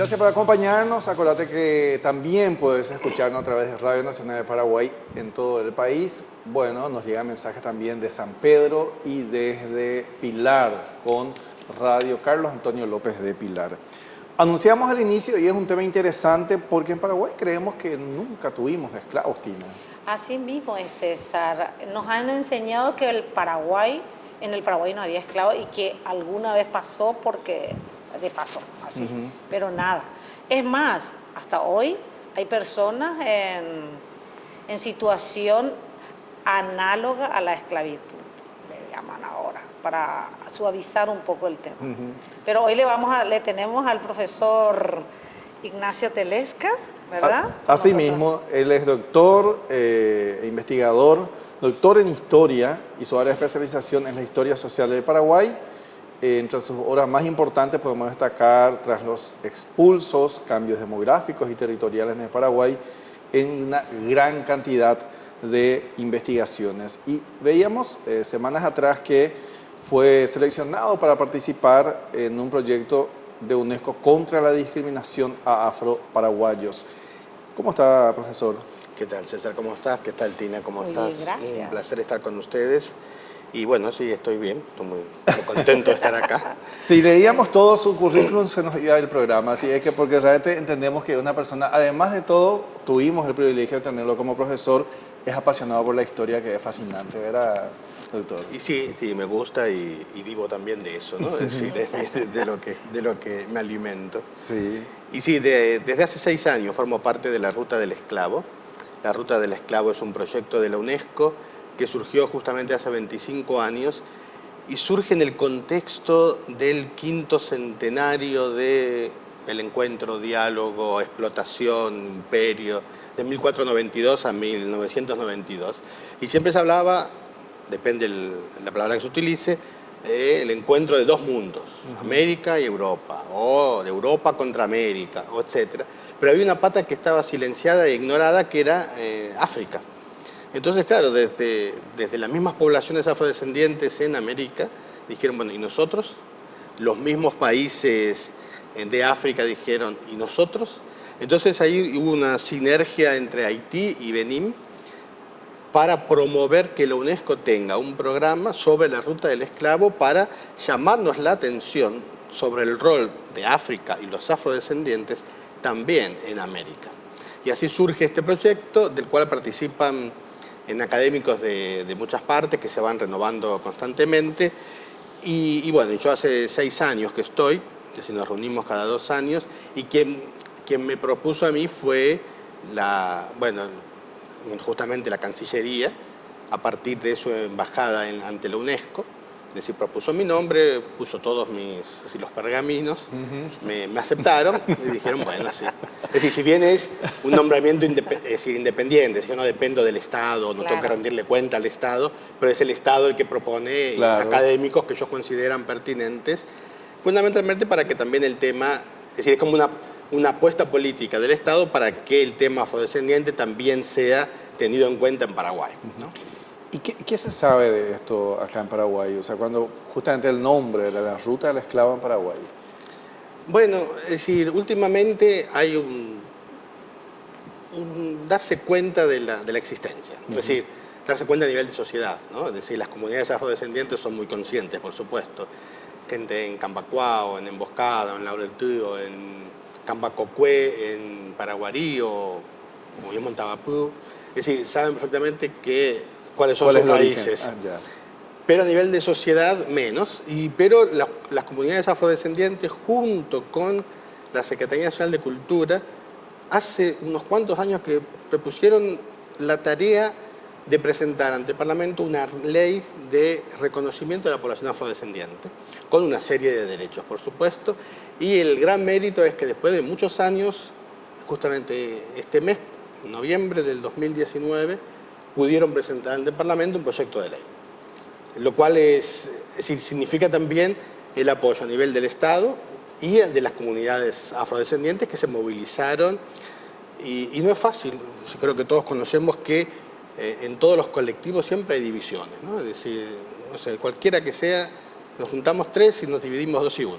Gracias por acompañarnos. Acuérdate que también puedes escucharnos a través de Radio Nacional de Paraguay en todo el país. Bueno, nos llegan mensajes también de San Pedro y desde Pilar con Radio Carlos Antonio López de Pilar. Anunciamos al inicio y es un tema interesante porque en Paraguay creemos que nunca tuvimos esclavos, Tina. Así mismo es, César. Nos han enseñado que en el Paraguay no había esclavos y que alguna vez pasó porque de paso, así, pero nada. Es más, hasta hoy hay personas en situación análoga a la esclavitud, le llaman ahora, para suavizar un poco el tema. Pero hoy le tenemos al profesor Ignacio Telesca, ¿verdad? Así mismo, él es doctor e investigador, doctor en historia y su área de especialización es la historia social del Paraguay. Entre sus obras más importantes podemos destacar Tras los expulsos, cambios demográficos y territoriales en el Paraguay, en una gran cantidad de investigaciones. Y veíamos semanas atrás que fue seleccionado para participar en un proyecto de UNESCO contra la discriminación a afroparaguayos. ¿Cómo está, profesor? ¿Qué tal, César? ¿Cómo estás? ¿Qué tal, Tina? ¿Cómo Muy estás? bien, gracias. Un placer estar con ustedes. Y bueno, sí, estoy bien, estoy muy contento de estar acá. Si leíamos todo su currículum se nos iba el programa, así es que porque realmente entendemos que una persona, además de todo, tuvimos el privilegio de tenerlo como profesor, es apasionado por la historia, que es fascinante, ¿verdad, doctor? Y sí, me gusta y vivo también de eso, ¿no? Es decir, de lo que me alimento. Sí. Y sí, desde hace 6 años formo parte de la Ruta del Esclavo. La Ruta del Esclavo es un proyecto de la UNESCO que surgió justamente hace 25 años y surge en el contexto del 5º centenario del encuentro, diálogo, explotación, imperio, de 1492 a 1992. Y siempre se hablaba, depende la palabra que se utilice, el encuentro de dos mundos, América y Europa, o de Europa contra América, etc. Pero había una pata que estaba silenciada e ignorada, que era África. Entonces, claro, desde las mismas poblaciones afrodescendientes en América, dijeron, bueno, ¿y nosotros? Los mismos países de África dijeron, ¿y nosotros? Entonces ahí hubo una sinergia entre Haití y Benín para promover que la UNESCO tenga un programa sobre la ruta del esclavo para llamarnos la atención sobre el rol de África y los afrodescendientes también en América. Y así surge este proyecto del cual participan en académicos de muchas partes que se van renovando constantemente. Y bueno, yo hace 6 años que estoy, es decir, nos reunimos cada 2 años, y quien me propuso a mí fue justamente la Cancillería, a partir de su embajada ante la UNESCO. Es decir, propuso mi nombre, puso todos los pergaminos, me aceptaron y dijeron, bueno, sí. Es decir, si bien es un nombramiento independiente, es decir, yo no dependo del Estado, no tengo que rendirle cuenta al Estado, pero es el Estado el que propone académicos que ellos consideran pertinentes, fundamentalmente para que también el tema, es decir, es como una apuesta política del Estado para que el tema afrodescendiente también sea tenido en cuenta en Paraguay, ¿no? ¿Y qué se sabe de esto acá en Paraguay? O sea, cuando justamente el nombre de la ruta del esclavo en Paraguay. Bueno, es decir, últimamente hay un darse cuenta de la existencia, es decir, darse cuenta a nivel de sociedad, ¿no? Es decir, las comunidades afrodescendientes son muy conscientes, por supuesto. Gente en Cambacuao, en Emboscada, en Laurel Tío, en Cambacocué, en Paraguarí o en Montabapú. Es decir, saben perfectamente cuáles son sus raíces. Pero a nivel de sociedad, menos. Pero las comunidades afrodescendientes, junto con la Secretaría Nacional de Cultura, hace unos cuantos años que propusieron la tarea de presentar ante el Parlamento una ley de reconocimiento de la población afrodescendiente, con una serie de derechos, por supuesto. Y el gran mérito es que después de muchos años, justamente este mes, en noviembre del 2019, pudieron presentar ante el Parlamento un proyecto de ley. Lo cual significa también el apoyo a nivel del Estado y de las comunidades afrodescendientes que se movilizaron. Y no es fácil. Yo creo que todos conocemos que en todos los colectivos siempre hay divisiones, ¿no? Es decir, no sé, cualquiera que sea, nos juntamos 3 y nos dividimos 2 y 1.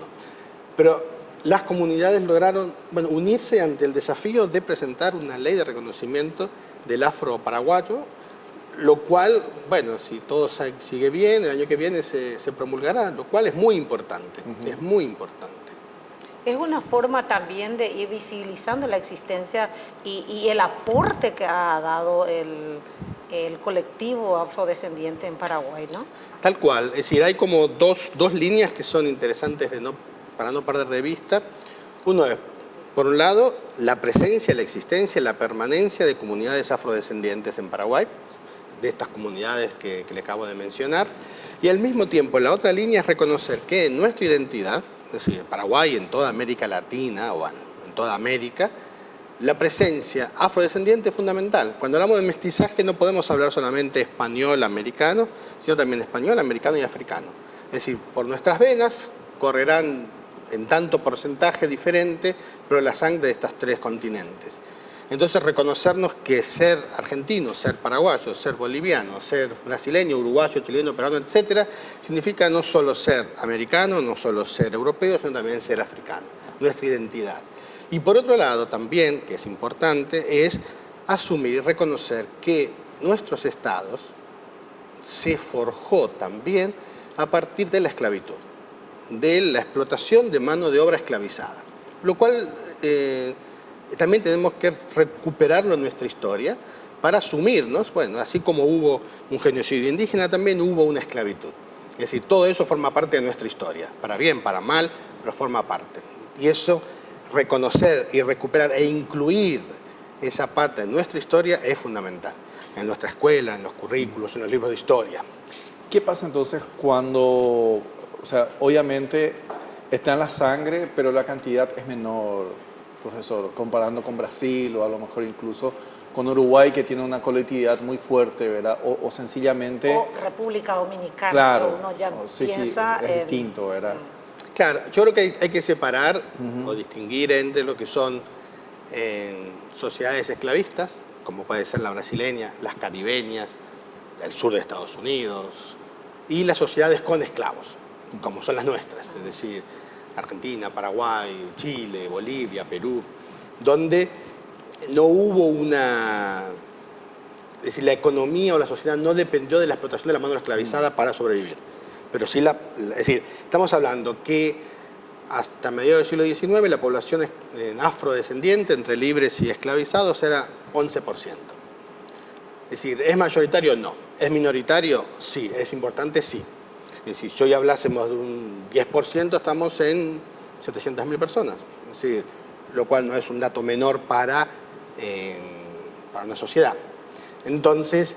Pero las comunidades lograron unirse ante el desafío de presentar una ley de reconocimiento del afro-paraguayo, lo cual, bueno, si todo sigue bien, el año que viene se promulgará, lo cual es muy importante, es muy importante. Es una forma también de ir visibilizando la existencia y el aporte que ha dado el colectivo afrodescendiente en Paraguay, ¿no? Tal cual, es decir, hay como dos líneas que son interesantes para no perder de vista. Uno es, por un lado, la presencia, la existencia, la permanencia de comunidades afrodescendientes en Paraguay, de estas comunidades que le acabo de mencionar, y al mismo tiempo la otra línea es reconocer que en nuestra identidad, es decir, en Paraguay, en toda América Latina o en toda América, la presencia afrodescendiente es fundamental. Cuando hablamos de mestizaje no podemos hablar solamente español-americano, sino también español, americano y africano. Es decir, por nuestras venas correrán en tanto porcentaje diferente, pero la sangre de estos tres continentes. Entonces reconocernos que ser argentino, ser paraguayo, ser boliviano, ser brasileño, uruguayo, chileno, peruano, etcétera, significa no solo ser americano, no solo ser europeo, sino también ser africano, nuestra identidad. Y por otro lado también, que es importante, es asumir y reconocer que nuestros estados se forjó también a partir de la esclavitud, de la explotación de mano de obra esclavizada, lo cual también tenemos que recuperarlo en nuestra historia para asumirnos, bueno, así como hubo un genocidio indígena, también hubo una esclavitud. Es decir, todo eso forma parte de nuestra historia, para bien, para mal, pero forma parte. Y eso, reconocer y recuperar e incluir esa parte de nuestra historia es fundamental, en nuestra escuela, en los currículos, en los libros de historia. ¿Qué pasa entonces cuando, o sea, obviamente está en la sangre, pero la cantidad es menor, profesor, comparando con Brasil o a lo mejor incluso con Uruguay, que tiene una colectividad muy fuerte, ¿verdad? O sencillamente... O República Dominicana, claro, que uno ya sí, piensa... es distinto, ¿verdad? Claro, yo creo que hay que separar o distinguir entre lo que son sociedades esclavistas, como puede ser la brasileña, las caribeñas, el sur de Estados Unidos, y las sociedades con esclavos, como son las nuestras, es decir, Argentina, Paraguay, Chile, Bolivia, Perú, donde no hubo es decir, la economía o la sociedad no dependió de la explotación de la mano esclavizada para sobrevivir. Pero sí, es decir, estamos hablando que hasta mediados del siglo XIX la población afrodescendiente, entre libres y esclavizados, era 11%. Es decir, ¿es mayoritario? No. ¿Es minoritario? Sí. ¿Es importante? Sí. Es decir, si hoy hablásemos de un 10%, estamos en 700.000 personas. Es decir, lo cual no es un dato menor para una sociedad. Entonces,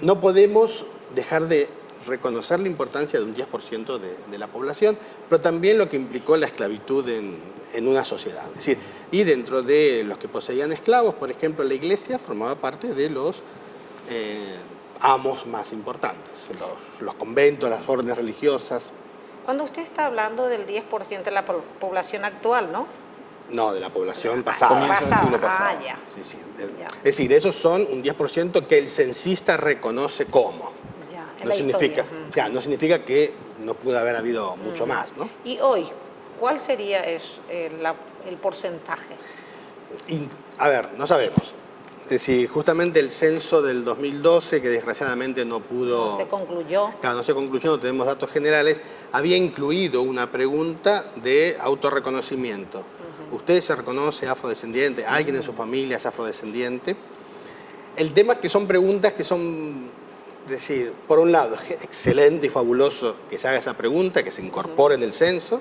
no podemos dejar de reconocer la importancia de un 10% de la población, pero también lo que implicó la esclavitud en una sociedad. Es decir, y dentro de los que poseían esclavos, por ejemplo, la iglesia formaba parte de los amos más importantes, los conventos, las órdenes religiosas. Cuando usted está hablando del 10% de la población actual, ¿no? No, de la población pasada. Comienzo del siglo pasado. ya. Sí. Ya. Es decir, esos son un 10% que el censista reconoce como. Ya, en No la significa, historia. no significa que no pudo haber habido mucho más, ¿no? Y hoy, ¿cuál sería el porcentaje? A ver, no sabemos. Es decir, justamente el censo del 2012, que desgraciadamente no pudo... ¿No se concluyó? Claro, no se concluyó, no tenemos datos generales, había incluido una pregunta de autorreconocimiento. ¿Usted se reconoce afrodescendiente? ¿Alguien en su familia es afrodescendiente? El tema es que son preguntas que son, es decir, por un lado, es excelente y fabuloso que se haga esa pregunta, que se incorpore en el censo,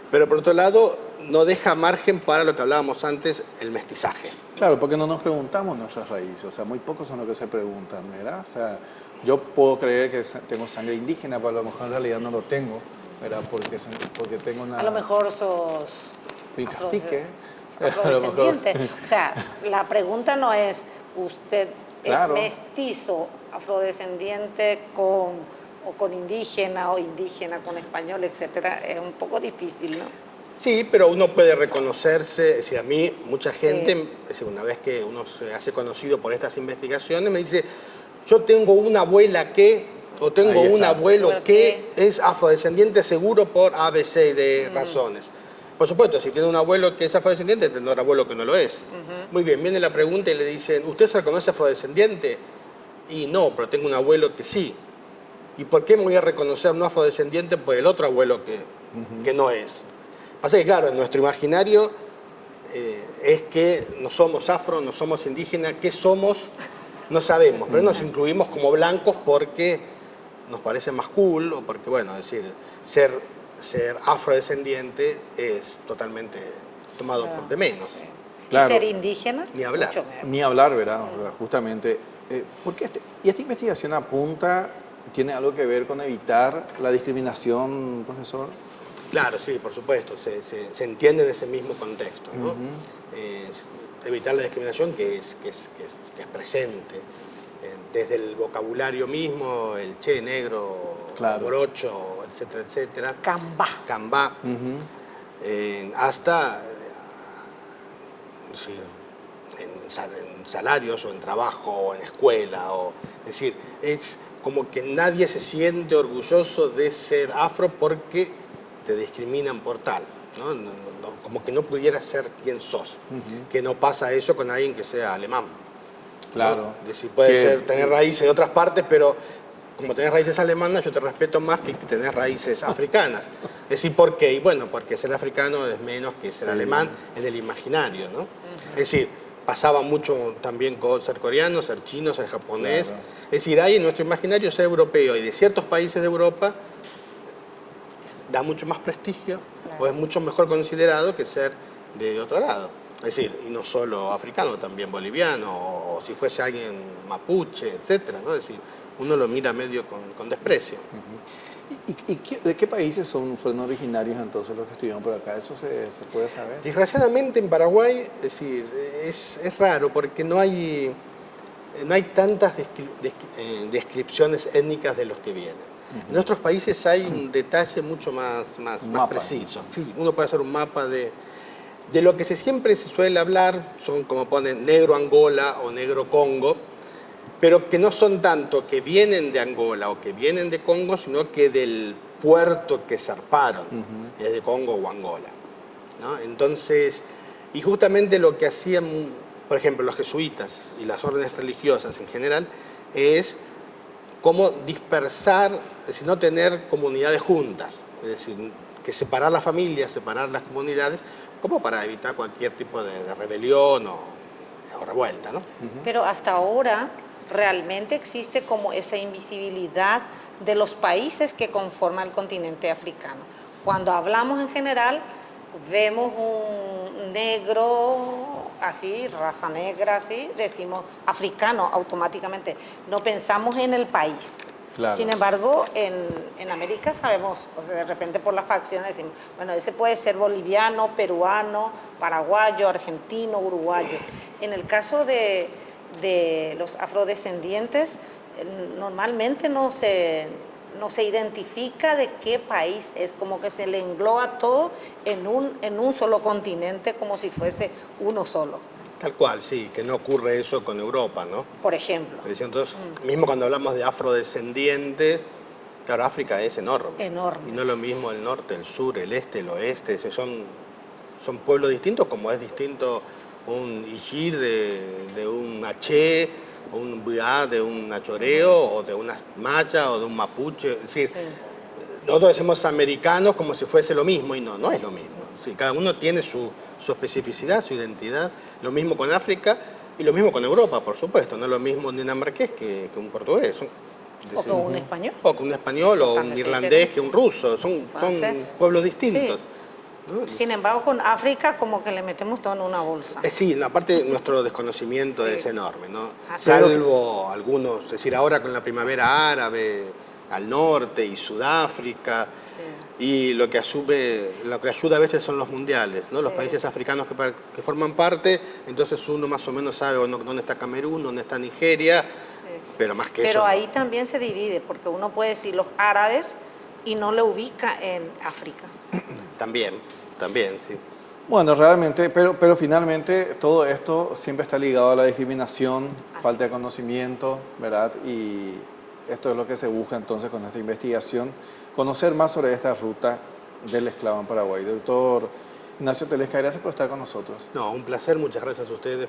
pero por otro lado, no deja margen para lo que hablábamos antes, el mestizaje. Claro, porque no nos preguntamos nuestras raíces, o sea, muy pocos son los que se preguntan, ¿verdad? O sea, yo puedo creer que tengo sangre indígena, pero a lo mejor en realidad no lo tengo, ¿verdad? Porque tengo una... A lo mejor sos Fui cacique. afrodescendiente. O sea, la pregunta no es, ¿usted Claro. es mestizo afrodescendiente con indígena o indígena con español, etcétera? Es un poco difícil, ¿no? Sí, pero uno puede reconocerse, es decir, a mí mucha gente, Sí. es decir, una vez que uno se hace conocido por estas investigaciones, me dice, yo tengo una abuela que, O tengo Ahí un está. abuelo ¿Por que es afrodescendiente seguro por A, B, C y D razones. Por supuesto, si tiene un abuelo que es afrodescendiente, tendrá otro abuelo que no lo es. Muy bien, viene la pregunta y le dicen, ¿usted se reconoce afrodescendiente? Y no, pero tengo un abuelo que sí. ¿Y por qué me voy a reconocer no afrodescendiente por el otro abuelo que no es? Pasa que, claro, en nuestro imaginario es que no somos afro, no somos indígenas, ¿qué somos? No sabemos, pero nos incluimos como blancos porque nos parece más cool o porque, bueno, es decir, ser afrodescendiente es totalmente tomado por de menos. Claro. Y ser indígena, Ni hablar. mucho menos. Ni hablar, ¿verdad? Justamente. ¿Por qué y esta investigación apunta, tiene algo que ver con evitar la discriminación, profesor? Claro, sí, por supuesto, se entiende en ese mismo contexto, ¿no? Evitar la discriminación que es presente, desde el vocabulario mismo, el che, negro, Claro. morocho, etcétera, etcétera. Cambá. Cambá, hasta sí, en salarios o en trabajo o en escuela. Es decir, es como que nadie se siente orgulloso de ser afro porque te discriminan por tal, ¿no? Como que no pudieras ser quien sos, que no pasa eso con alguien que sea alemán. Claro. ¿no? Es decir, puede tener raíces de otras partes, pero como tenés raíces alemanas, yo te respeto más que tenés raíces africanas. Es decir, ¿por qué? Y bueno, porque ser africano es menos que ser alemán en el imaginario, ¿no? Es decir, pasaba mucho también con ser coreano, ser chino, ser japonés. Claro. Es decir, hay en nuestro imaginario ser europeo y de ciertos países de Europa da mucho más prestigio o es mucho mejor considerado que ser de otro lado. Es decir, y no solo africano, también boliviano, o si fuese alguien mapuche, etcétera, ¿no? Es decir, uno lo mira medio con desprecio. ¿De qué países fueron originarios entonces los que estuvieron por acá? ¿Eso se puede saber? Desgraciadamente en Paraguay, es decir, es raro porque no hay tantas descripciones étnicas de los que vienen. En otros países hay un detalle mucho más preciso. Sí, uno puede hacer un mapa de lo que siempre se suele hablar, son como ponen negro Angola o negro Congo, pero que no son tanto que vienen de Angola o que vienen de Congo, sino que del puerto que zarparon, es de Congo o Angola, ¿no? Entonces, y justamente lo que hacían, por ejemplo, los jesuitas y las órdenes religiosas en general, es cómo dispersar, es decir, no tener comunidades juntas, es decir, que separar las familias, separar las comunidades, como para evitar cualquier tipo de rebelión o revuelta, ¿no? Pero hasta ahora realmente existe como esa invisibilidad de los países que conforman el continente africano. Cuando hablamos en general, vemos un negro así, raza negra así, decimos africano automáticamente, no pensamos en el país. Claro. Sin embargo, en América sabemos, o sea, de repente por las facciones decimos, bueno, ese puede ser boliviano, peruano, paraguayo, argentino, uruguayo. En el caso de los afrodescendientes, normalmente no se identifica de qué país es, como que se le engloba todo en un solo continente, como si fuese uno solo. Tal cual, sí, que no ocurre eso con Europa, ¿no? Por ejemplo. Entonces, mismo cuando hablamos de afrodescendientes, claro, África es enorme. Enorme. Y no es lo mismo el norte, el sur, el este, el oeste. Son pueblos distintos, como es distinto un Ishir de un Aché, o un Buá de un Achoreo, o de una Maya, o de un Mapuche. Es decir, nosotros decimos americanos como si fuese lo mismo, y no es lo mismo. Sí, cada uno tiene su especificidad, su identidad. Lo mismo con África y lo mismo con Europa, por supuesto. No es lo mismo un dinamarqués que un portugués. O con un español. O con un español o un irlandés que un ruso. Son pueblos distintos. Sí. ¿No? Sin embargo, con África como que le metemos todo en una bolsa. Sí, aparte nuestro desconocimiento es enorme, ¿no? Así Salvo algunos, es decir, ahora con la primavera árabe al norte y Sudáfrica, y lo que ayuda a veces son los mundiales, ¿no? Los países africanos que forman parte, entonces uno más o menos sabe dónde está Camerún, dónde está Nigeria, pero más que eso. Pero ahí también se divide, porque uno puede decir los árabes y no lo ubica en África. También, sí. Bueno, realmente, pero finalmente todo esto siempre está ligado a la discriminación, falta de conocimiento, ¿verdad? Y Esto es lo que se busca entonces con esta investigación, conocer más sobre esta ruta del esclavo en Paraguay. Doctor Ignacio Telesca, gracias por estar con nosotros. No, un placer, muchas gracias a ustedes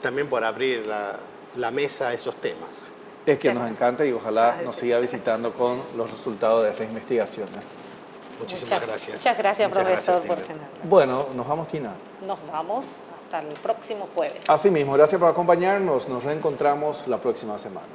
también por abrir la mesa a esos temas. Es que Muchas nos gracias. encanta y ojalá nos siga visitando con los resultados de estas investigaciones. Muchísimas gracias. Muchas gracias, Muchas profesor, gracias, por Tina. tenerla. Bueno, nos vamos, Tina. Nos vamos hasta el próximo jueves. Así mismo, gracias por acompañarnos. Nos reencontramos la próxima semana.